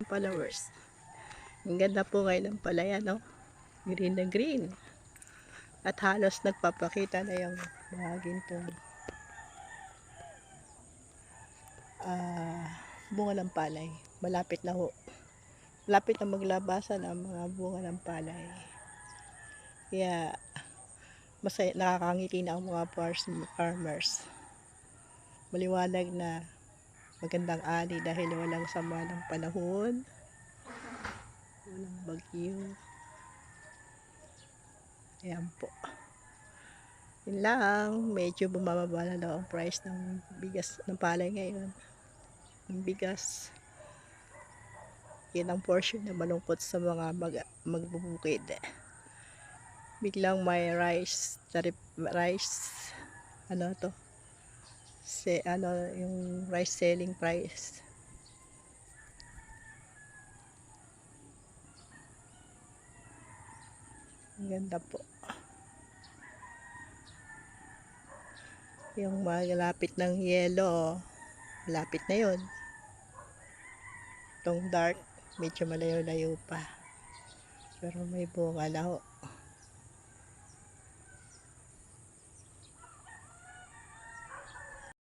Followers. Ang ganda po ngayon ng palaya, no? Green na green. At halos nagpapakita na yung bahaging itong bunga ng palay. Malapit na ho. Malapit na maglabasan ang mga bunga ng palay. Kaya masaya, nakakangiti na ang mga farmers. Maliwanag na magandang ani dahil walang sama ng panahon. Walang bagyo. Ayan po. Yun lang, medyo bumababa na daw ang price ng bigas ng palay ngayon. Ng bigas. Yan ang portion na malungkot sa mga magbubukid. Biglang may rice, ano to? Yung rice selling price. Ang ganda po. Yung malapit ng yellow, malapit na yun. Itong dark, medyo malayo-layo pa. Pero may bunga na ho.